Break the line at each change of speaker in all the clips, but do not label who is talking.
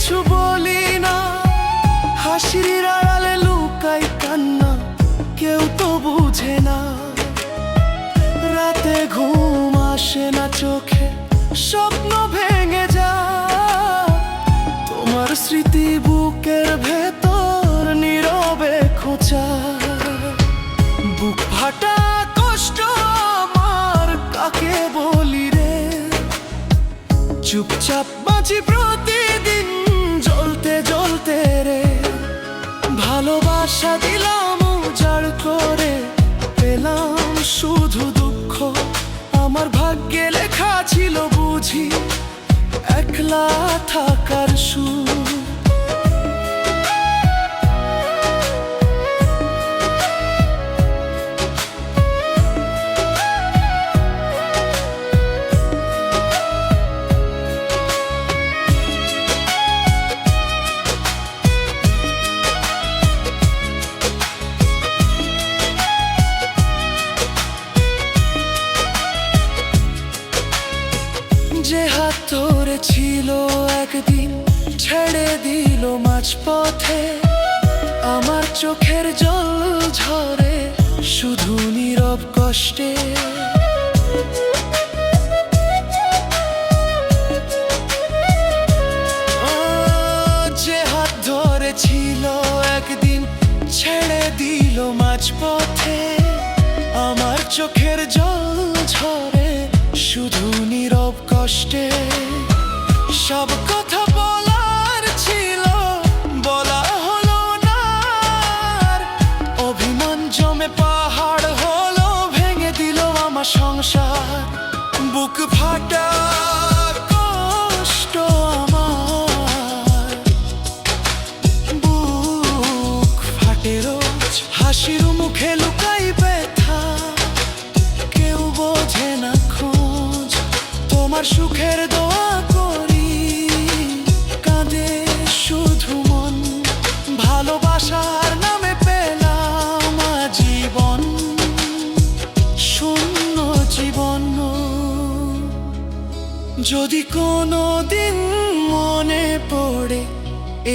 কিছু বলি না, হাসির আড়ালে লুকাই কান্না, কেউ তো বুঝে না। রাতে ঘুম আসে না চোখে, স্বপ্ন ভেঙে যায়। তোমার স্মৃতি বুকের ভেতর নীরবে খোঁচা। বুক ফাটা কষ্ট আমার কাকে বলি রে, চুপচাপ বাঁচি প্রতিদিন জ্বলতে জ্বলতে রে। ভালোবাসা দিলাম উজাড় করে, পেলাম শুধু দুঃখ। আমার ভাগ্যে লেখা ছিল বুঝি একলা থাকার সুখ। যে হাত ধরেছিল একদিন ছেড়ে দিল মাঝপথে, আমার চোখের জল ঝরে শুধু নীরব কষ্টে। যে হাত ধরেছিল একদিন ছেড়ে দিল মাঝপথে, আমার চোখের জল ঝরে শুধু নীরব কষ্টে। সব কথা বলার ছিল বলা হলো না, অভিমান জমে পাহাড় হলো, ভেঙে দিল আমার সংসার। বুক ফাটা কষ্ট আমার, বুক ফাটে রোজ, হাসির মুখে লুকাই ব্যথা, কেউ বোঝে না খোঁজ। তোমার সুখের দোয়া করি, কাঁদে শুধু মন। ভালোবাসার নামে পেলাম জীবন, শূন্য জীবন। যদি কোনো দিন মনে পড়ে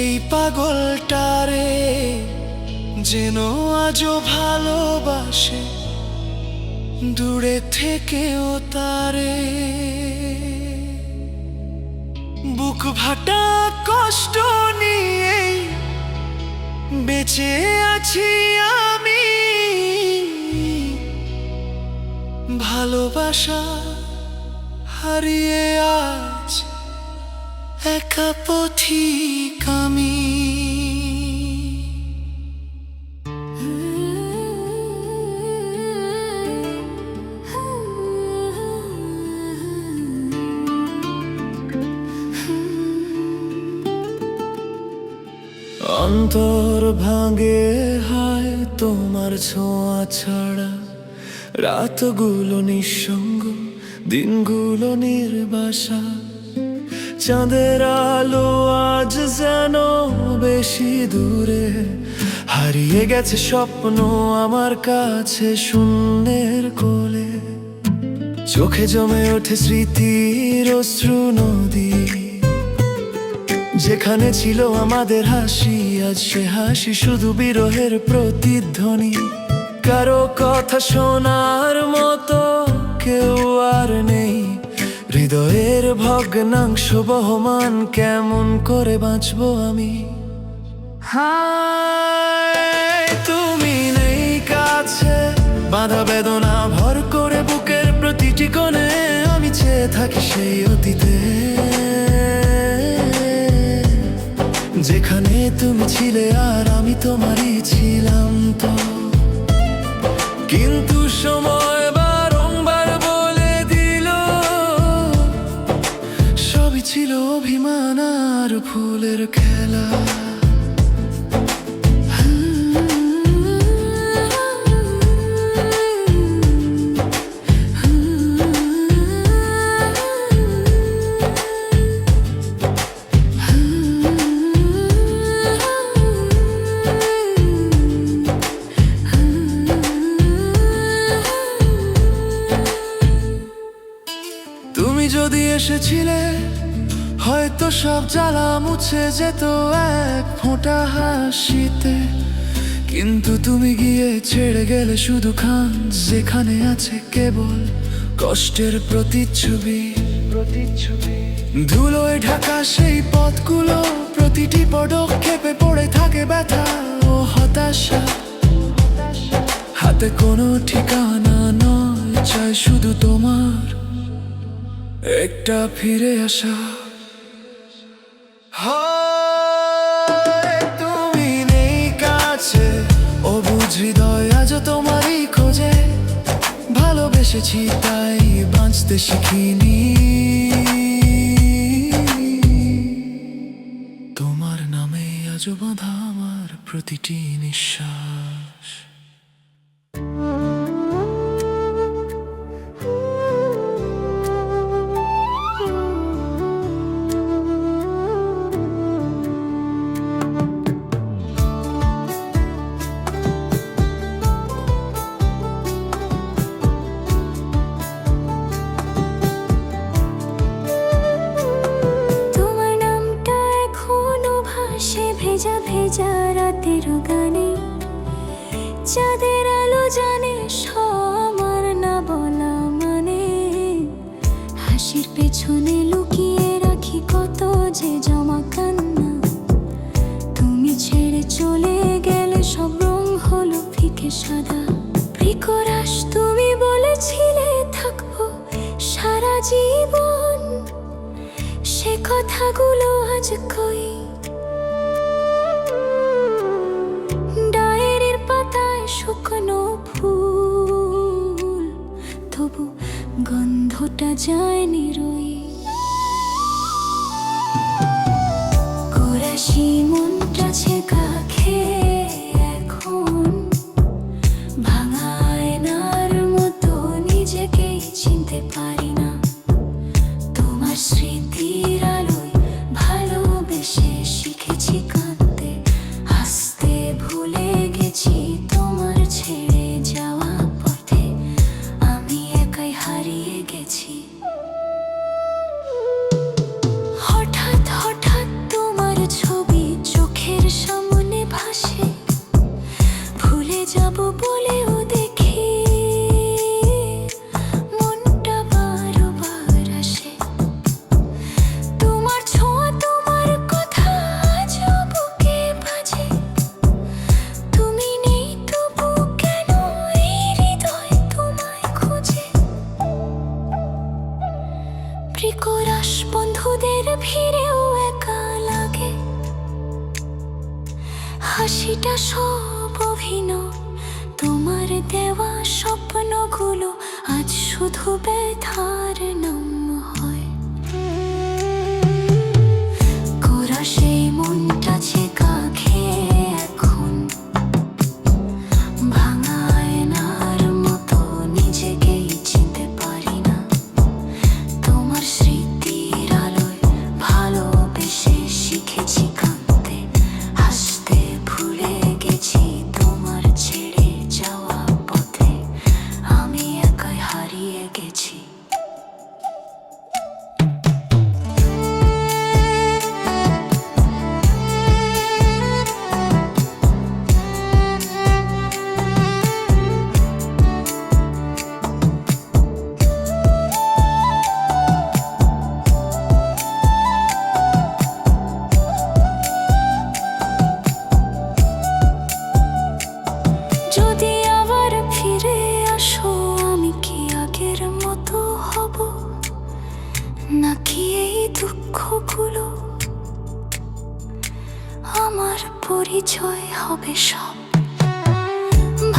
এই পাগলটারে, যেন আজও ভালোবাসে দূরে থেকেও তারে। বুক ফাটা কষ্ট নিয়ে বেঁচে আছি আমি, ভালোবাসা হারিয়ে আজ একা পথিক আমি। অন্তর ভাঙে হায় তোমার ছোঁয়া ছাড়া, রাতগুলো নিঃসঙ্গ, দিনগুলো নির্বাসা। চাঁদের আলো আজ যেন বেশি দূরে, হারিয়ে গেছে স্বপ্ন আমার কাছে শূন্যের কোলে। চোখে জমে ওঠে স্মৃতির অশ্রু নদী, যেখানে ছিল আমাদের হাসি, আজ সে হাসি শুধু বিরহের প্রতিধ্বনি। কারো কথা শোনার মতো কেউ আর নেই, হৃদয়ের ভগ্নাংশ বহমান, কেমন করে বাঁচবো আমি। হায় তুমি নেই কাছে, বাঁধা বেদনা ভর করে বুকের প্রতিটি কোণে। আমি চেয়ে থাকি সেই অতীতে, যেখানে তুমি ছিলে আর আমি তোমারই ছিলাম তো। কিন্তু সময় বারংবার বলে দিল সবই ছিল অভিমান আর ফুলের খেলা। যদি এসেছিলে হয়তো সব জ্বালা মুছে যেত এক ফোঁটা হাসিতে, কিন্তু তুমি গিয়ে ছেড়ে গেলে শুধু খান, যেখানে আছে কেবল কষ্টের প্রতিচ্ছবি। ধুলোয় ঢাকা সেই পথগুলো, প্রতিটি পদক্ষেপে পড়ে থাকে ব্যথা ও হতাশা। হাতে কোনো ঠিকানা নয়, চাই শুধু তোমার একটা ফিরে আসা। তুমি নেই কাছে, অবুঝ হৃদয় আজও তোমারই খোঁজে। ভালোবেসেছি তাই বাঁচতে শিখিনি, তোমার নামে আজও বাঁধা আমার প্রতিটি নিঃশ্বাস।
ভেজা ভেজা রাতের গানে চাঁদের আলো জানে আমার না বলা মানে। হাসির পেছনে লুকিয়ে রাখি কত যে জমা কান্না। তুমি ছেড়ে চলে গেলে সব রং হলো ফিকে সাদা। প্রিকরাস তুমি বলেছিলে থাকবো সারা জীবন, সে কথাগুলো আজ কই? শুকনো ফুল তবু গন্ধটা যায়নি রই। কোরাসি মনটা ছেঁকা খেয়ে এখন ভাঙা আয়নার মতো নিজেকেই চিনতে পারি না। তোমার স্মৃতির আলোয় ভালোবেসে শিখেছি কাঁদতে, হাসতে ভুলে গেছি। ছেড়ে যাওয়া পথে আমি একাই হারিয়ে গেছি। হঠাৎ হঠাৎ তোমার ছবি চোখের সামনে ভাসে, ভুলে যাব বলেও দেখি মনটা বারবার আসে। তোমার ছোঁয়া তোমার কথা আজও বুকে বাজে। তুমি নেই প্রিকরাস বন্ধুদের ভিড়েও একা লাগে। হাসিটা সব অভিনয়, তোমার দেওয়া স্বপ্নগুলো আজ শুধু ব্যথার নাম হয়। কোরাসে মনটা ছেঁকা খেয়ে এখন ভাঙা আয়নার মতো নিজেকেই চিনতে পারি না। তোমার স্মৃতির আলোয় ভালোবেসে শিখেছি কাঁদতে, হাসতে ভুলে গেছি। তোমার ছেড়ে যাওয়া পথে আমি একাই হারিয়ে গেছি। যদি আবার ফিরে আসো, আমি কি আগের মতো হব, নাকি এই দুঃখগুলো আমার পরিচয় হবে সব?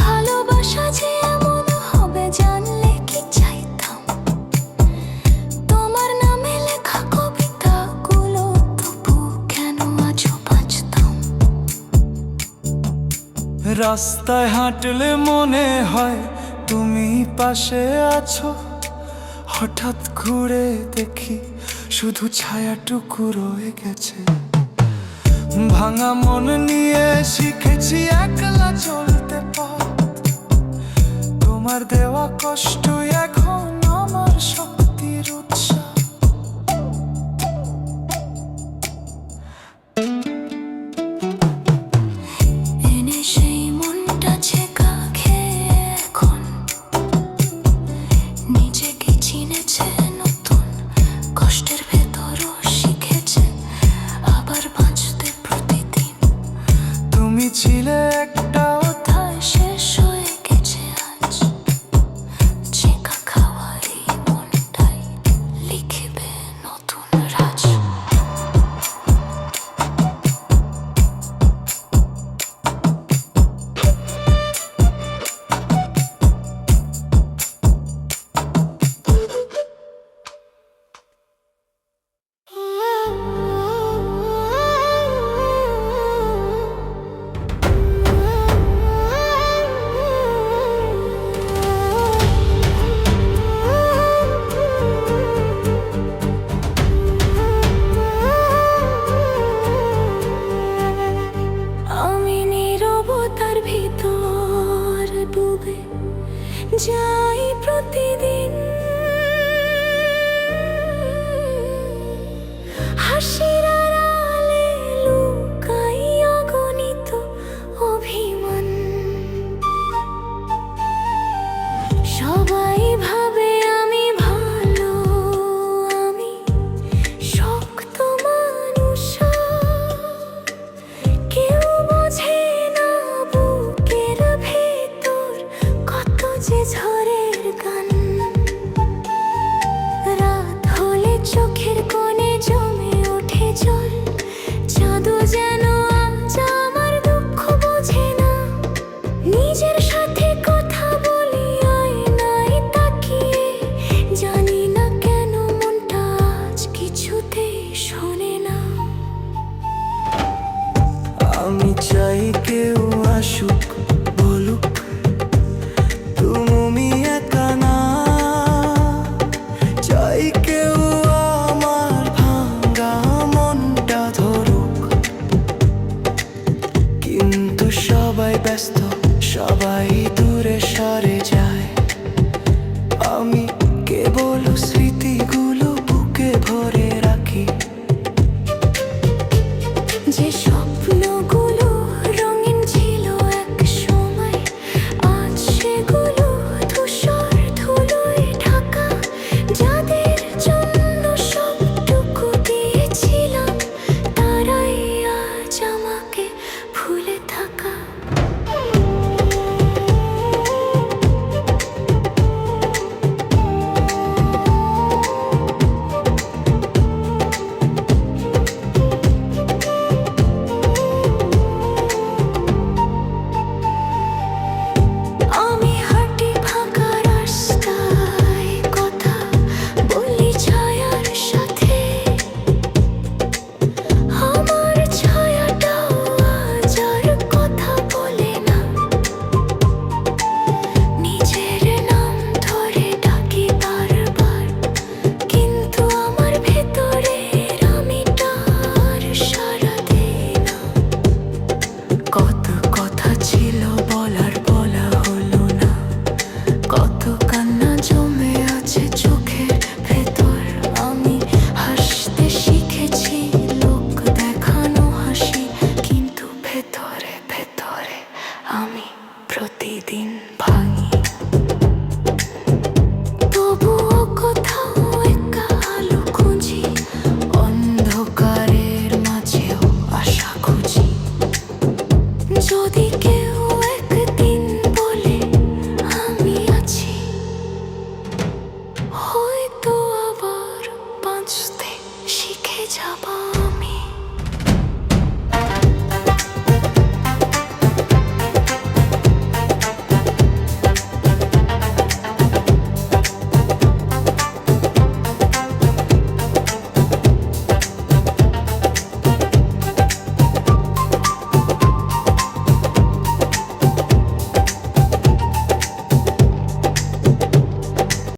ভালোবাসা যে এমন হবে জানলে কি চাইতাম। তোমার নামে লেখা কবিতাগুলো তবু কেন আজও বাঁচতাম।
রাস্তায় হাঁটলে মনে হয় তুমি পাশে আছো, হঠাৎ ঘুরে দেখি শুধু ছায়াটুকু রয়ে গেছে। ভাঙা মন নিয়ে শিখেছি একলা চলতে পথ, তোমার দেওয়া কষ্ট এখন আমার শক্তির উৎস। ছিলে একটা
কোথায় শেষ হয়ে গেছে আজ চেকা খাওয়া এই মনটাই লিখবে নতুন রাজ। আমি নীরবতার ভিতর ডুবে যাই প্রতিদিন, হাসির আড়ালে লুকাই অগণিত অভিমান। সবাই ভাবে আমি ভালো, আমি শক্ত মানুষ, কেউ বোঝে না বুকের ভেতর কত যে ঝড়ের গান। রাত হলে চোখের কোণে জমে ওঠে জল, জাদু যেন আজ আমার দুঃখ বোঝে না। নিজের সাথে কথা বলি আয়নায় তাকিয়ে, জানি না কেন মনটা আজ কিছুতেই শোনে না।
আমি চাই কেউ আসুক বলুক তুমি একা না, চাই কেউ আমার ভাঙা মনটা ধরুক। কিন্তু সবাই ব্যস্ত, সবাই দূরে সরে যায়, আমি কেবল স্মৃতিগুলো বুকে ভরে রাখি।
যে